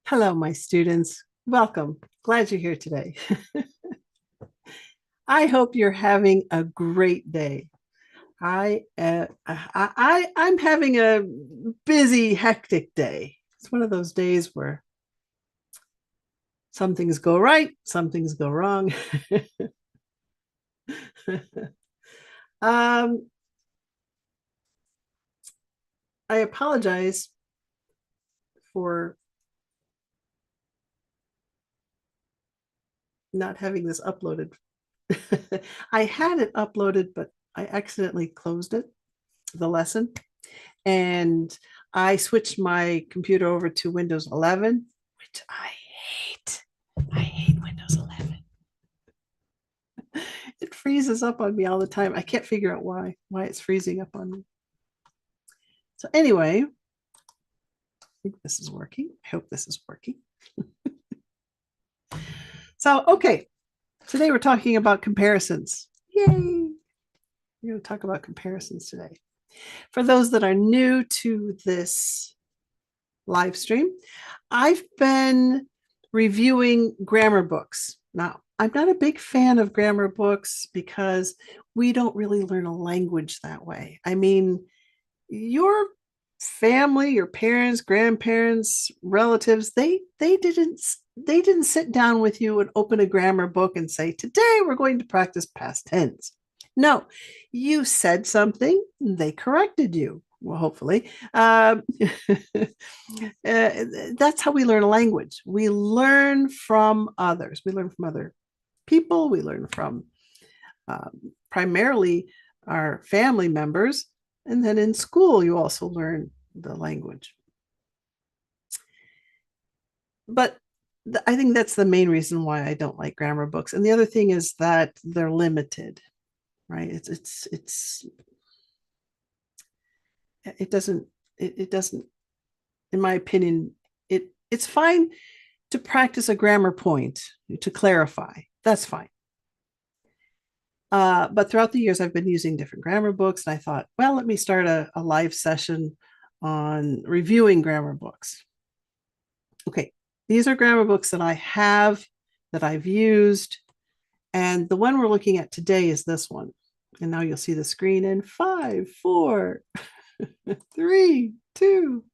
Hello, my students. Welcome. Glad you're here today. I hope you're having a great day. I'm having a busy, hectic day. It's one of those days where some things go right, some things go wrong. um, I apologize for not having this uploaded. I had it uploaded, but I accidentally closed it, the lesson, and I switched my computer over to Windows 11, which I hate. I hate Windows 11. It freezes up on me all the time. I can't figure out why it's freezing up on me. So anyway, I think this is working. I hope this is working. So, okay, today we're talking about comparisons. Yay! We're going to talk about comparisons today. For those that are new to this live stream, I've been reviewing grammar books. Now, I'm not a big fan of grammar books because we don't really learn a language that way. I mean, your family, your parents, grandparents, relatives, they didn't sit down with you and open a grammar book and say, "Today we're going to practice past tense." No, you said something, they corrected you. Well, hopefully. That's how we learn a language. We learn from others. We learn from other people. We learn from primarily our family members. And then in school, you also learn the language. But I think that's the main reason why I don't like grammar books. And the other thing is that they're limited, right? It doesn't it doesn't, in my opinion, it's fine to practice a grammar point to clarify. That's fine. But throughout the years, I've been using different grammar books, and I thought, well, let me start a live session on reviewing grammar books. Okay, these are grammar books that I have, that I've used, and the one we're looking at today is this one. And now you'll see the screen in 5, 4, 3, 2.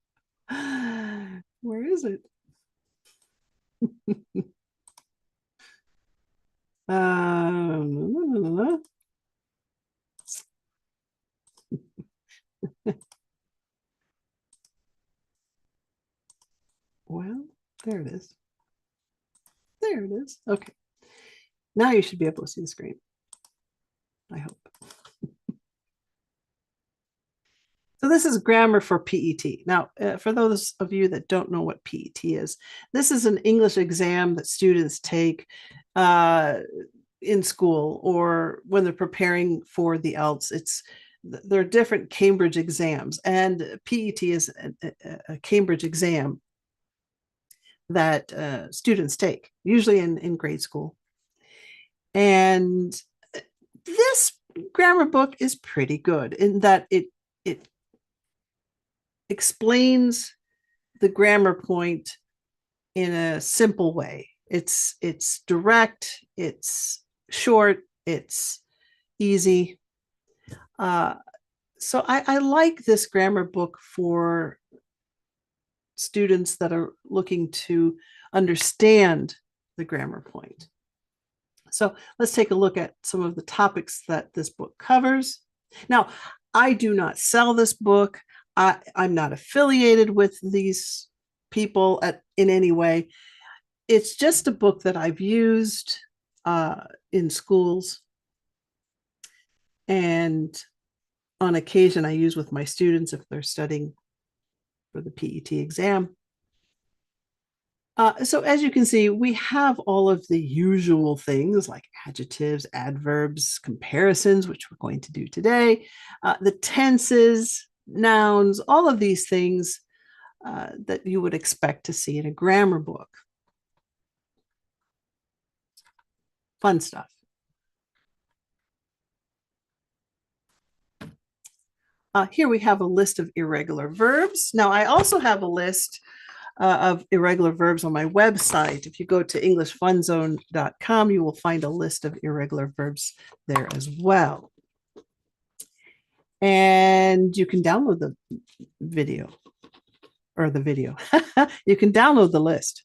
Where is it? Um, well, there it is. There it is. Okay. Now you should be able to see the screen. I hope. So this is grammar for PET. Now, for those of you that don't know what PET is, this is an English exam that students take in school or when they're preparing for the IELTS. There are different Cambridge exams, and PET is a Cambridge exam that students take, usually in grade school. And this grammar book is pretty good in that it explains the grammar point in a simple way. It's direct, it's short, it's easy. So I like this grammar book for students that are looking to understand the grammar point. So let's take a look at some of the topics that this book covers. Now, I do not sell this book. I'm not affiliated with these people in any way. It's just a book that I've used in schools, and on occasion I use with my students if they're studying for the PET exam. So as you can see, we have all of the usual things like adjectives, adverbs, comparisons, which we're going to do today, the tenses, nouns, all of these things that you would expect to see in a grammar book. Fun stuff. Here we have a list of irregular verbs. Now, I also have a list of irregular verbs on my website. If you go to englishfunzone.com, you will find a list of irregular verbs there as well. And you can download the video or the video. You can download the list.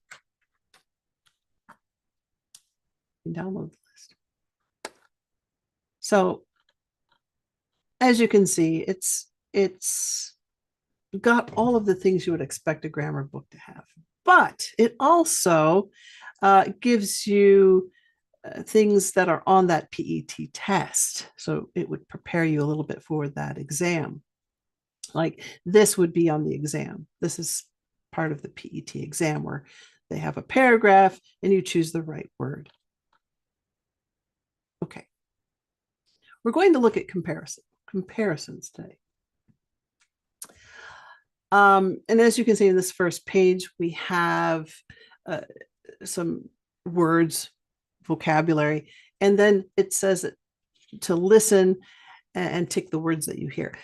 You can download the list. So as you can see, it's got all of the things you would expect a grammar book to have, but it also gives you things that are on that PET test. So it would prepare you a little bit for that exam. Like this would be on the exam. This is part of the PET exam where they have a paragraph and you choose the right word. Okay. We're going to look at comparisons today. And as you can see in this first page, we have some words, vocabulary, and then it says to listen and tick the words that you hear.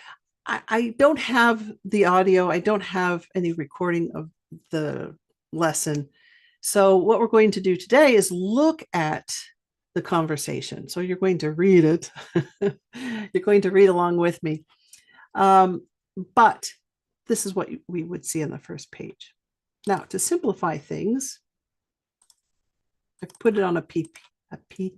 I don't have the audio. I don't have any recording of the lesson. So what we're going to do today is look at the conversation. So you're going to read it. You're going to read along with me. But this is what we would see on the first page. Now, to simplify things, I put it on a PPT,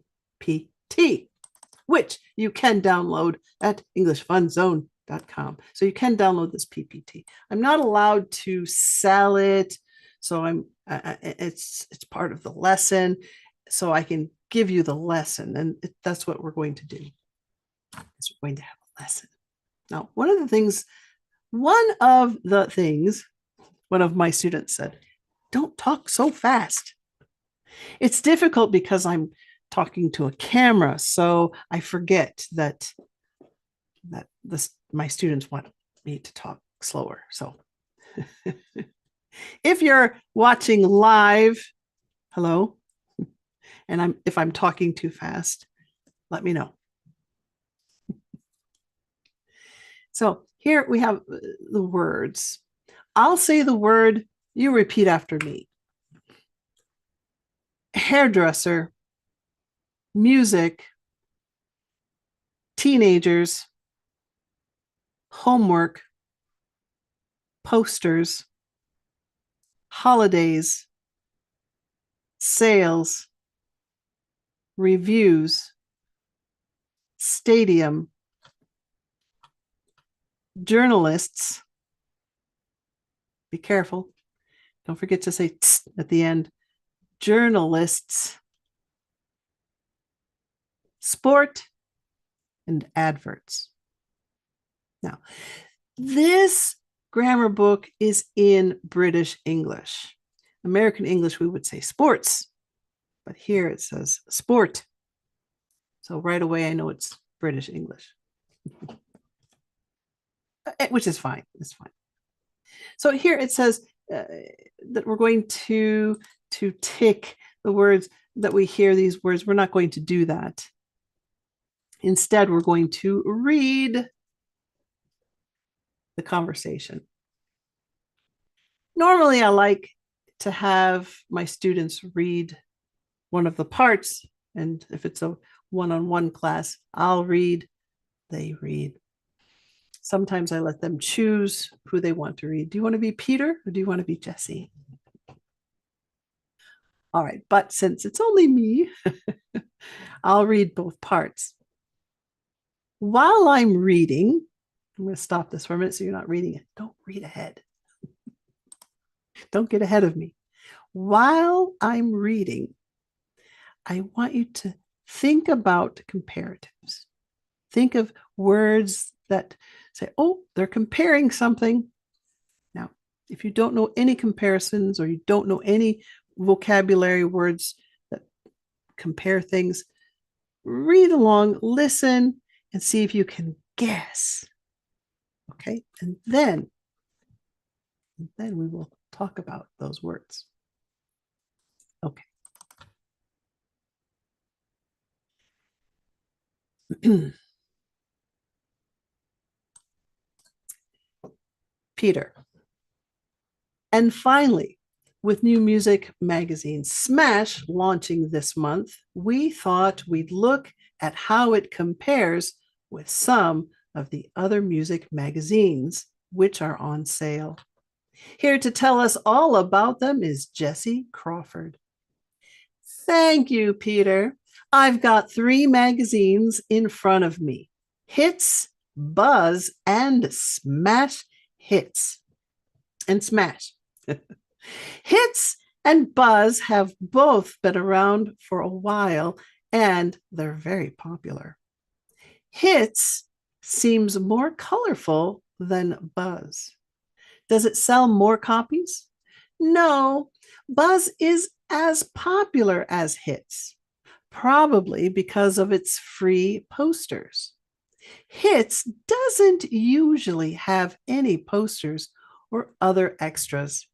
which you can download at englishfunzone.com. So you can download this PPT. I'm not allowed to sell it, so it's part of the lesson. So I can give you the lesson, and that's what we're going to do. Is we're going to have a lesson. Now, one of my students said, "Don't talk so fast." It's difficult because I'm talking to a camera, so I forget that my students want me to talk slower. So if you're watching live, hello, and if I'm talking too fast, let me know. So here we have the words. I'll say the word, you repeat after me. Hairdresser, music, teenagers, homework, posters, holidays, sales, reviews, stadium, journalists. Be careful. Don't forget to say tss at the end. Journalists, sport, and adverts. Now, this grammar book is in British English. American English, we would say sports, but here it says sport. So right away, I know it's British English, which is fine. It's fine. So here it says that we're going to tick the words that we hear these words. We're not going to do that. Instead, we're going to read the conversation. Normally, I like to have my students read one of the parts, and if it's a one-on-one class, I'll read, they read. Sometimes I let them choose who they want to read. Do you want to be Peter or do you want to be Jesse? All right, but since it's only me, I'll read both parts. While I'm reading, I'm going to stop this for a minute so you're not reading it. Don't read ahead. Don't get ahead of me. While I'm reading, I want you to think about comparatives. Think of words that say, oh, they're comparing something. Now, if you don't know any comparisons or you don't know any vocabulary words that compare things, read along, listen, and see if you can guess. Okay, and then we will talk about those words. Okay. Peter. And finally, With new music magazine Smash launching this month, we thought we'd look at how it compares with some of the other music magazines which are on sale. Here to tell us all about them is Jessie Crawford. Thank you, Peter. I've got 3 magazines in front of me: Hits, Buzz, and Smash Hits. And Smash. Hits and Buzz have both been around for a while, and they're very popular. Hits seems more colorful than Buzz. Does it sell more copies? No, Buzz is as popular as Hits, probably because of its free posters. Hits doesn't usually have any posters or other extras.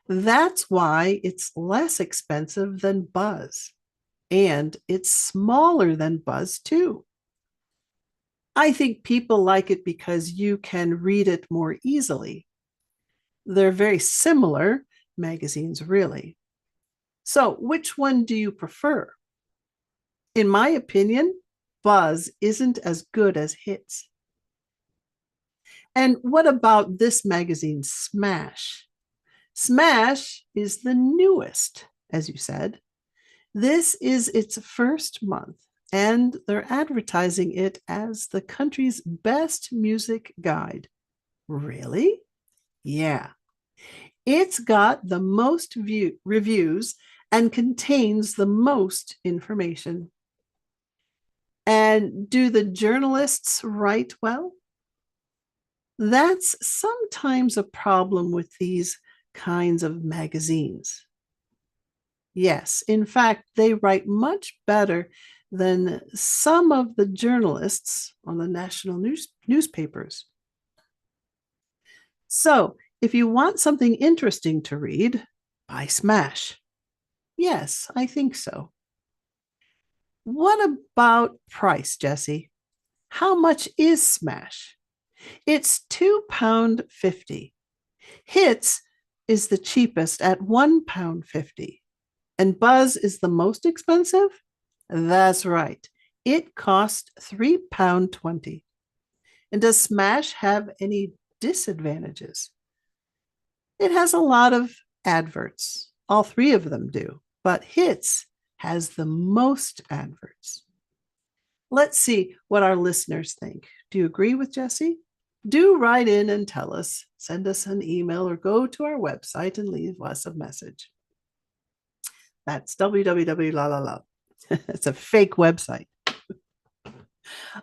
That's why it's less expensive than Buzz, and it's smaller than Buzz too. I think people like it because you can read it more easily. They're very similar magazines, really. So, which one do you prefer? In my opinion, Buzz isn't as good as Hits. And what about this magazine, Smash? Smash is the newest, as you said. This is its first month, and they're advertising it as the country's best music guide. Really? Yeah. It's got the most reviews and contains the most information. And do the journalists write well? That's sometimes a problem with these kinds of magazines. Yes, in fact, they write much better than some of the journalists on the national newspapers. So, if you want something interesting to read, buy Smash. Yes, I think so. What about price, Jessie? How much is Smash? It's £2.50. Hits is the cheapest at £1.50. And Buzz is the most expensive? That's right. It costs £3.20. And does Smash have any disadvantages? It has a lot of adverts. All 3 of them do. But Hits has the most adverts. Let's see what our listeners think. Do you agree with Jessie? Do write in and tell us. Send us an email or go to our website and leave us a message. That's www. It's a fake website.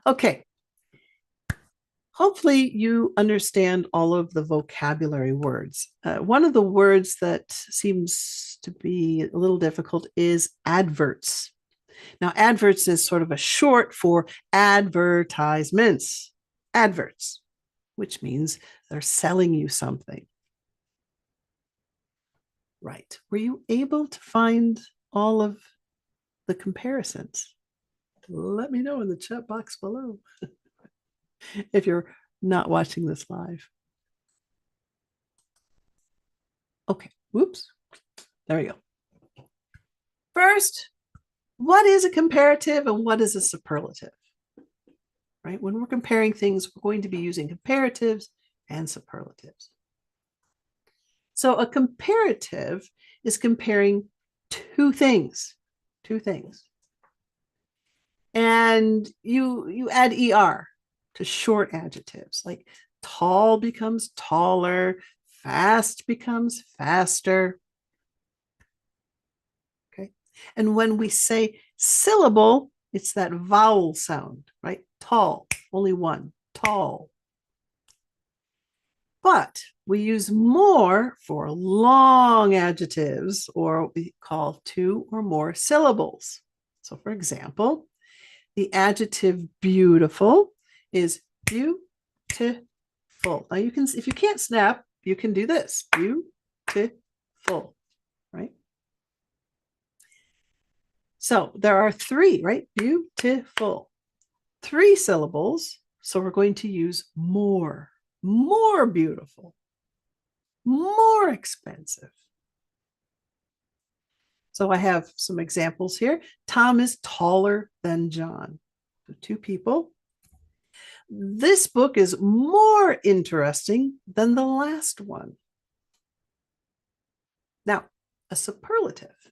Okay. Hopefully you understand all of the vocabulary words. One of the words that seems to be a little difficult is adverts. Now, adverts is sort of a short for advertisements. Adverts, which means they're selling you something. Right. Were you able to find all of the comparisons? Let me know in the chat box below if you're not watching this live. Okay. Whoops. There we go. First, what is a comparative and what is a superlative? Right? When we're comparing things, we're going to be using comparatives and superlatives. So a comparative is comparing 2 things. 2 things. And you add er to short adjectives, like tall becomes taller, fast becomes faster. Okay. And when we say syllable, it's that vowel sound, right? Tall, only one, tall. But we use more for long adjectives, or what we call 2 or more syllables. So for example, the adjective beautiful is beautiful. Now you can, if you can't snap, you can do this. Beautiful, right? So there are 3, right? Beautiful. 3 syllables. So we're going to use more. More beautiful. More expensive. So I have some examples here. Tom is taller than John. So two people. This book is more interesting than the last one. Now, a superlative.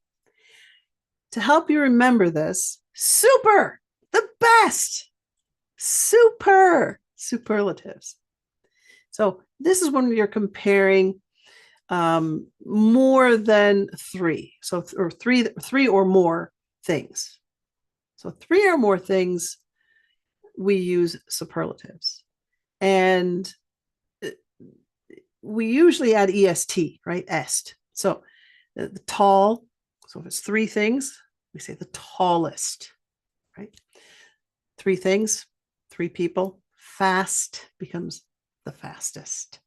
To help you remember this, super, the best, super, superlatives. So this is when you're comparing more than three. So, or three or more things. So three or more things, we use superlatives. And we usually add est, right? Est. So the tall, so if it's three things, we say the tallest, right? Three things, three people. Fast becomes the fastest.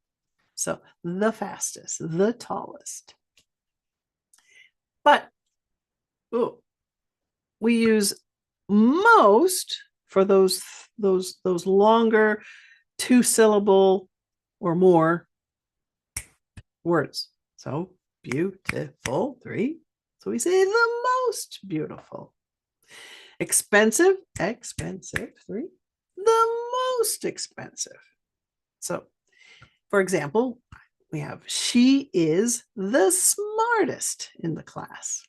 So the fastest, the tallest. But we use most for those longer 2-syllable or more words. So beautiful, 3. So we say the most beautiful. Expensive, 3. The most expensive. So, for example, we have she is the smartest in the class.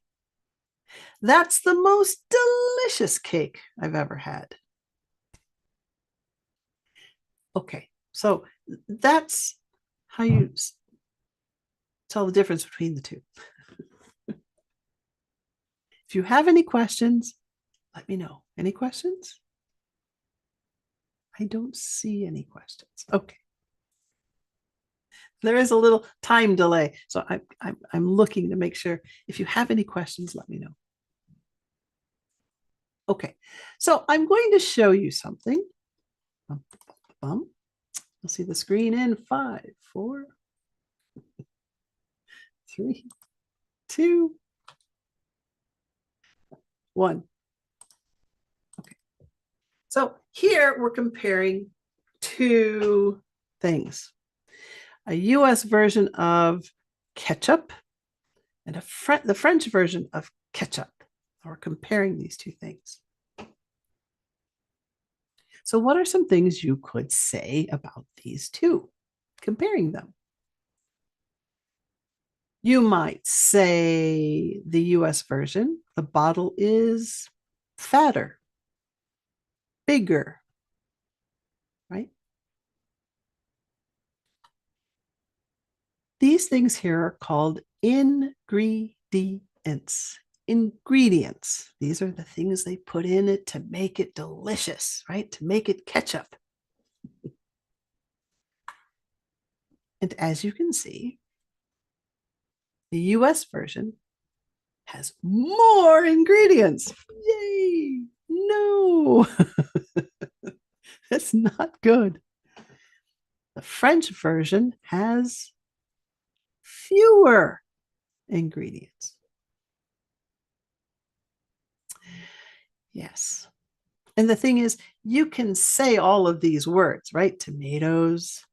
That's the most delicious cake I've ever had. Okay, so that's how you tell the difference between the two. If you have any questions, let me know. Any questions? I don't see any questions. Okay. There is a little time delay, so I'm looking to make sure. If you have any questions, let me know. Okay, so I'm going to show you something. You'll see the screen in 5, 4, 3, 2, 1. Okay, so here we're comparing two things. A US version of ketchup and the French version of ketchup. We're comparing these two things. So what are some things you could say about these two, comparing them? You might say the US version, the bottle is fatter, bigger, right? These things here are called ingredients. Ingredients. These are the things they put in it to make it delicious, right? To make it ketchup. And as you can see, the US version has more ingredients. Yay! No, that's not good. The French version has fewer ingredients. Yes. And the thing is, you can say all of these words, right? Tomatoes,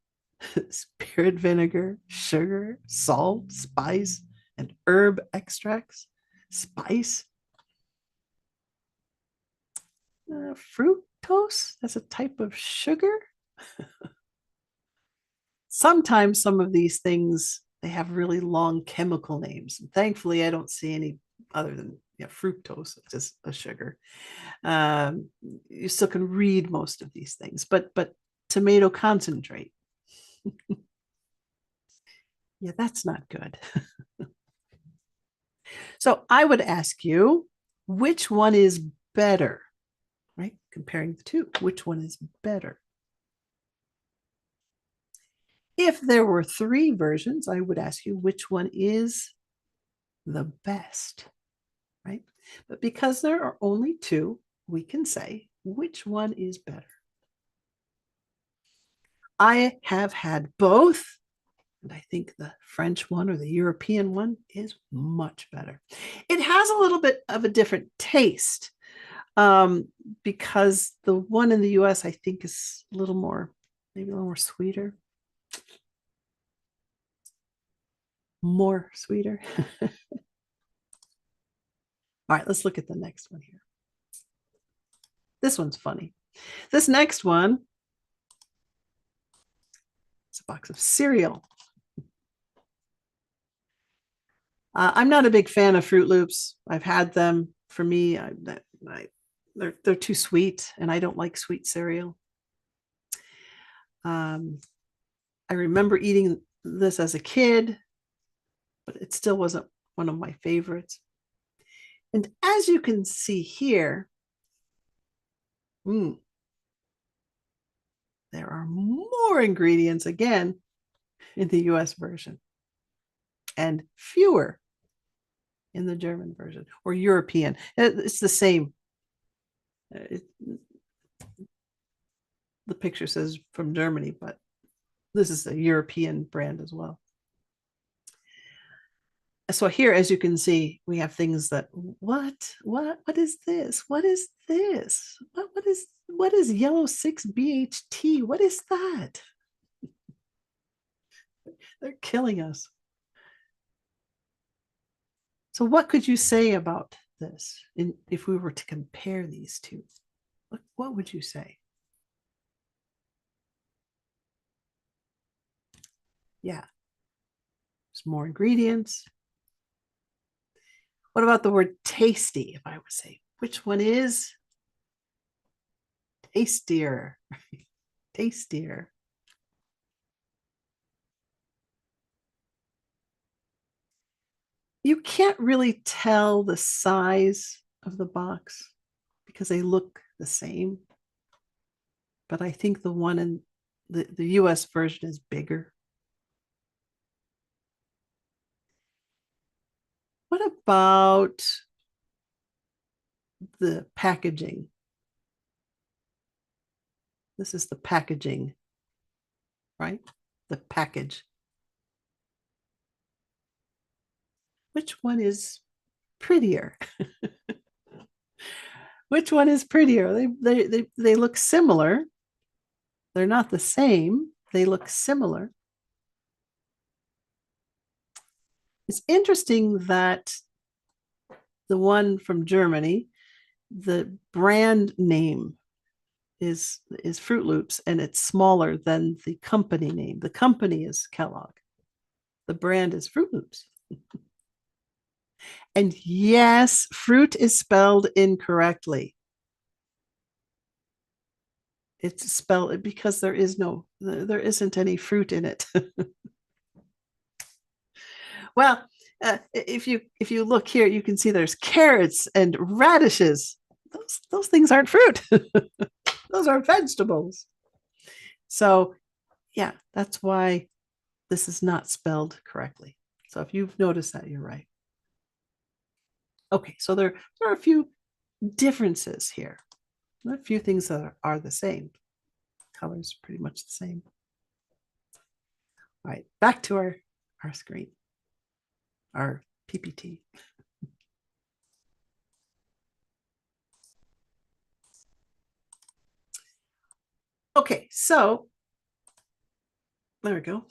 spirit vinegar, sugar, salt, spice, and herb extracts. Spice. Fructose, that's a type of sugar. Sometimes some of these things, they have really long chemical names. And thankfully, I don't see any other than fructose, which is a sugar. You still can read most of these things, but tomato concentrate. Yeah, that's not good. So I would ask you, which one is better, right? Comparing the two, which one is better? If there were 3 versions, I would ask you which one is the best, right? But because there are only 2, we can say which one is better. I have had both, and I think the French one or the European one is much better. It has a little bit of a different taste because the one in the US, I think, is a little more, maybe a little more sweeter. More sweeter. All right, let's look at the next one here. This one's funny. This next one is a box of cereal. I'm not a big fan of Fruit Loops. I've had them. For me, they're too sweet, and I don't like sweet cereal. I remember eating this as a kid, but it still wasn't one of my favorites. And as you can see here, there are more ingredients again in the US version and fewer in the German version or European. It's the same. The picture says from Germany, but this is a European brand as well. So here, as you can see, we have things that what is this? What is this? What is yellow 6-BHT? What is that? They're killing us. So what could you say about this if we were to compare these two? What would you say? Yeah, there's more ingredients. What about the word tasty? If I would say, which one is tastier? Tastier. You can't really tell the size of the box because they look the same. But I think the one in the US version is bigger. What about the packaging? This is the packaging, right? The package. Which one is prettier? Which one is prettier? They look similar. They're not the same. They look similar. It's interesting that the one from Germany, the brand name is Fruit Loops, and it's smaller than the company name. The company is Kellogg. The brand is Fruit Loops. And yes, fruit is spelled incorrectly. It's spelled because there isn't any fruit in it. Well, if you look here, you can see there's carrots and radishes. Those things aren't fruit. Those are vegetables. So yeah, that's why this is not spelled correctly. So if you've noticed that, you're right. Okay, so there are a few differences here. A few things that are the same. Color's pretty much the same. All right, back to our screen, our PPT. Okay, so there we go.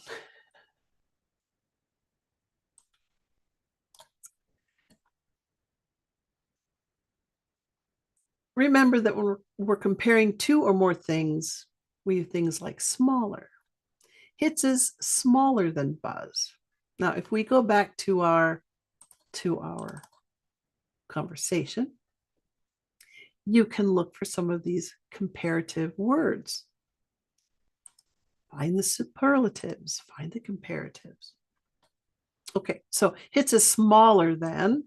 Remember that when we're comparing two or more things, we have things like smaller. Hits is smaller than Buzz. Now, if we go back to our conversation, you can look for some of these comparative words. Find the superlatives, find the comparatives. Okay, so Hits is smaller than.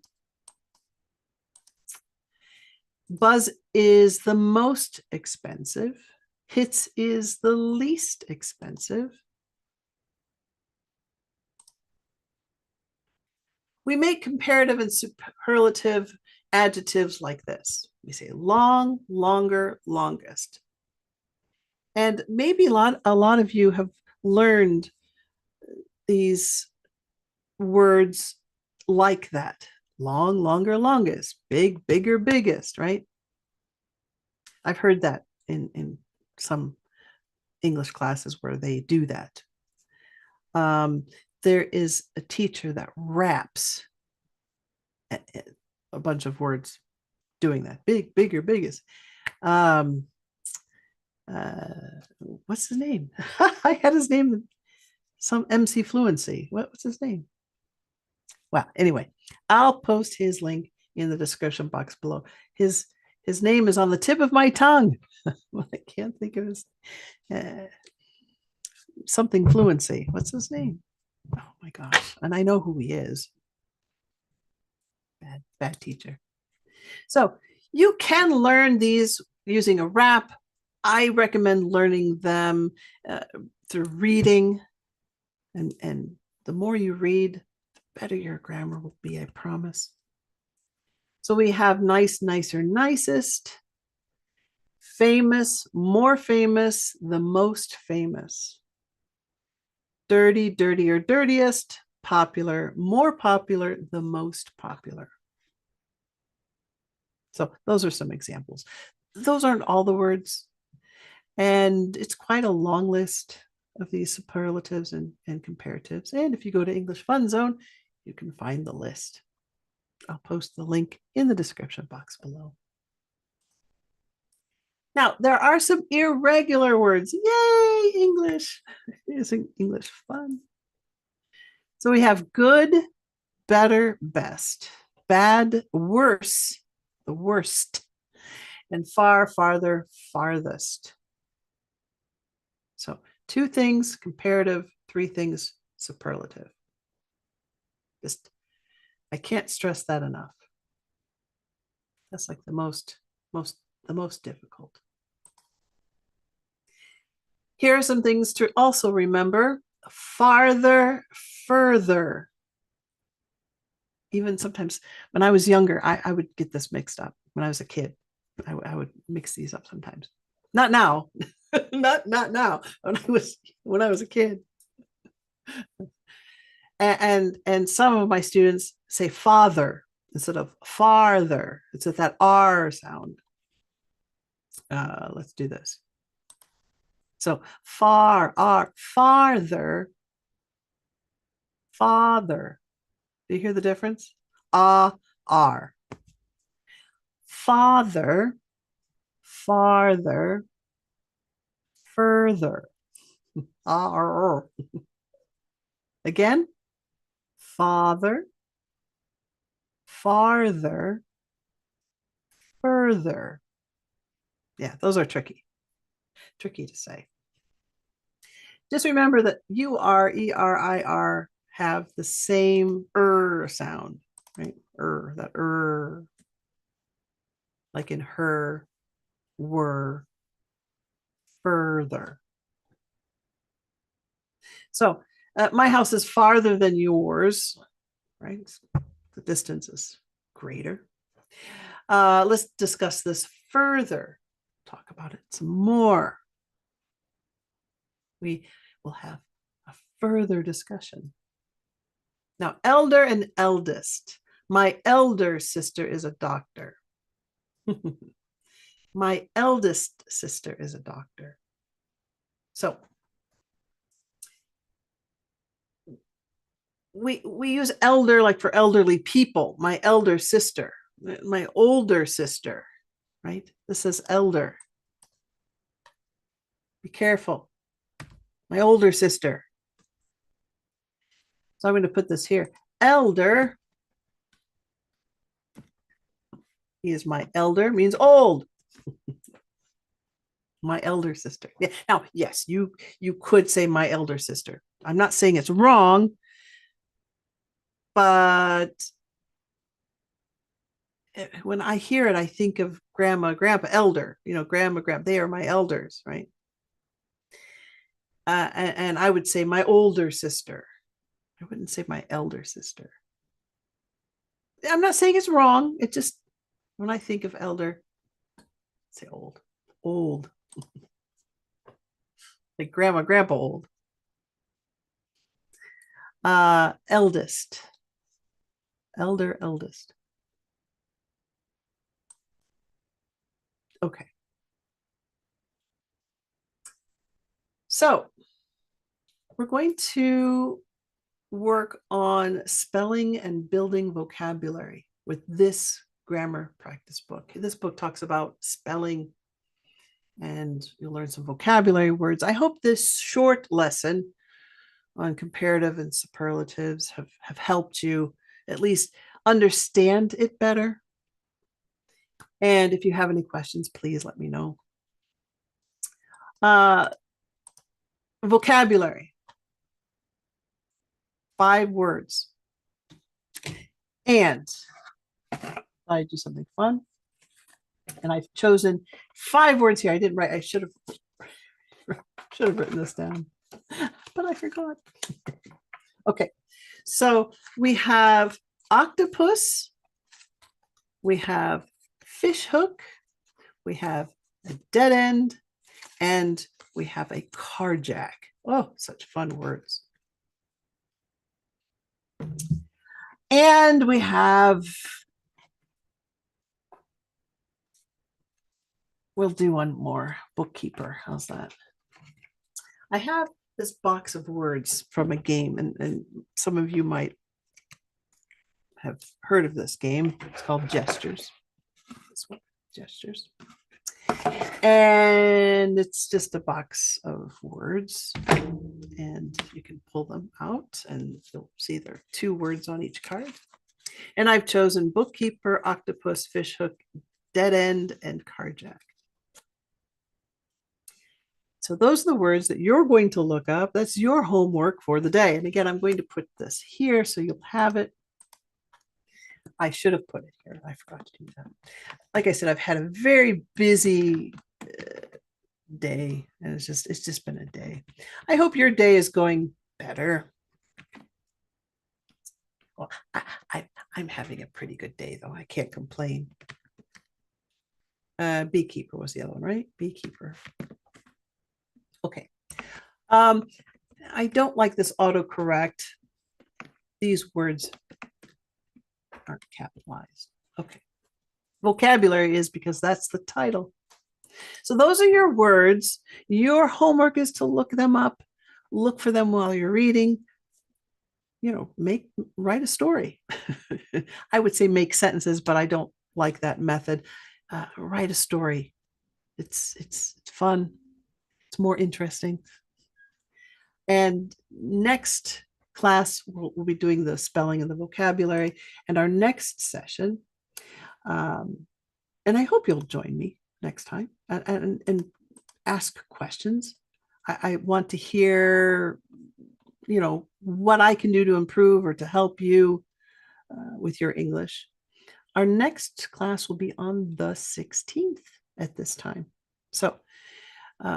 Buzz is the most expensive. Hits is the least expensive. We make comparative and superlative adjectives like this. We say long, longer, longest. And maybe a lot of you have learned these words like that. Long, longer, longest. Big, bigger, biggest, right? I've heard that in some English classes where they do that. There is a teacher that raps a bunch of words doing that. Big, bigger, biggest. Um, what's his name? I had his name, some MC Fluency. What's his name? Well, anyway, I'll post his link in the description box below. His name is on the tip of my tongue. Well, I can't think of his uh, something Fluency. What's his name? Oh my gosh. And I know who he is. Bad teacher. So you can learn these using a rap. I recommend learning them through reading. And the more you read, the better your grammar will be, I promise. So we have nice, nicer, nicest, famous, more famous, the most famous, dirty, dirtier, dirtiest, popular, more popular, the most popular. So those are some examples. Those aren't all the words. And it's quite a long list of these superlatives and comparatives. And if you go to English Fun Zone, you can find the list. I'll post the link in the description box below. Now, there are some irregular words. Yay, English. Isn't English fun? So we have good, better, best, bad, worse, the worst, and far, farther, farthest. So 2 things comparative, 3 things superlative. I can't stress that enough. That's like the most difficult. Here are some things to also remember. Farther, further. Even sometimes when I was younger, I would get this mixed up. When I was a kid, I would mix these up sometimes. Not now. not now. When I was a kid. And some of my students say father instead of farther. It's with that R sound. Let's do this. So farther, father. Do you hear the difference? R. Father, farther, further. R. Again, father, farther, further. Yeah, those are tricky to say. Just remember that UR, ERIR have the same sound, right? That like in her, were, further. So my house is farther than yours, right? The distance is greater. Let's discuss this further. Talk about it some more. We will have a further discussion. Now, elder and eldest. My elder sister is a doctor. My eldest sister is a doctor. So we use elder like for elderly people. My elder sister, my older sister, right? This is elder. Be careful. My older sister. So I'm going to put this here. Elder. He is my elder, means old. My elder sister. Yeah. Now, yes, you could say my elder sister. I'm not saying it's wrong, but when I hear it, I think of grandma, grandpa, elder, grandma, grandpa, they are my elders, right? And I would say my older sister. I wouldn't say my elder sister. I'm not saying it's wrong. It just, when I think of elder, I say old. Like grandma, grandpa old. Eldest. Elder, eldest. Okay. So we're going to work on spelling and building vocabulary with this grammar practice book. This book talks about spelling, and you'll learn some vocabulary words. I hope this short lesson on comparative and superlatives have helped you at least understand it better. And if you have any questions, please let me know. Vocabulary, 5 words. And I do something fun. And I've chosen 5 words here. I didn't write, I should have written this down, but I forgot. Okay, so we have octopus, we have fish hook, we have a dead end, and we have a carjack. Oh, such fun words. And we have, we'll do one more, bookkeeper. How's that? I have this box of words from a game, and some of you might have heard of this game. It's called Gestures. This one, Gestures. And it's just a box of words, and you can pull them out and you'll see there are 2 words on each card. And I've chosen bookkeeper, octopus, fish hook, dead end, and carjack. So those are the words that you're going to look up. That's your homework for the day. And again, I'm going to put this here so you'll have it. I should have put it here. I forgot to do that. Like I said, I've had a very busy day, and it's just been a day. I hope your day is going better. Well, I'm having a pretty good day, though. I can't complain. Beekeeper was the other one, right? Beekeeper. Okay. I don't like this autocorrect. These words aren't capitalized. Okay. Vocabulary is because that's the title. So those are your words. Your homework is to look them up, look for them while you're reading. You know, write a story. I would say make sentences, but I don't like that method. Write a story. It's fun. It's more interesting. And next class, we'll be doing the spelling and the vocabulary. And our next session, and I hope you'll join me next time and ask questions. I want to hear, you know, what I can do to improve or to help you with your English. Our next class will be on the 16th at this time. So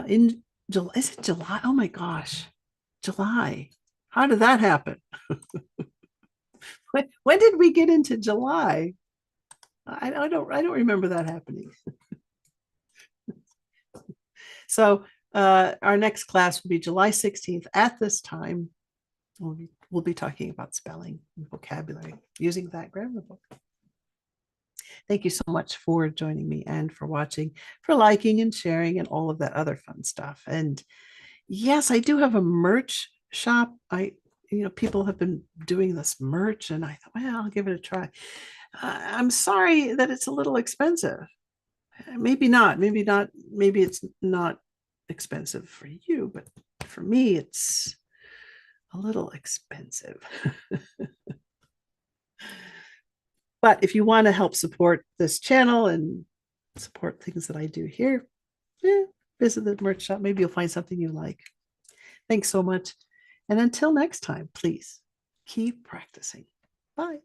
in July, is it July? Oh my gosh, July. How did that happen? When did we get into July? I don't remember that happening. So our next class will be July 16th at this time. We'll be talking about spelling and vocabulary using that grammar book. Thank you so much for joining me and for watching, for liking and sharing and all of that other fun stuff. And yes, I do have a merch shop. People have been doing this merch, and I thought, well, I'll give it a try. I'm sorry that it's a little expensive. Maybe not. Maybe it's not expensive for you, but for me, it's a little expensive. But if you want to help support this channel and support things that I do here, visit the merch shop. Maybe you'll find something you like. Thanks so much. And until next time, please keep practicing. Bye.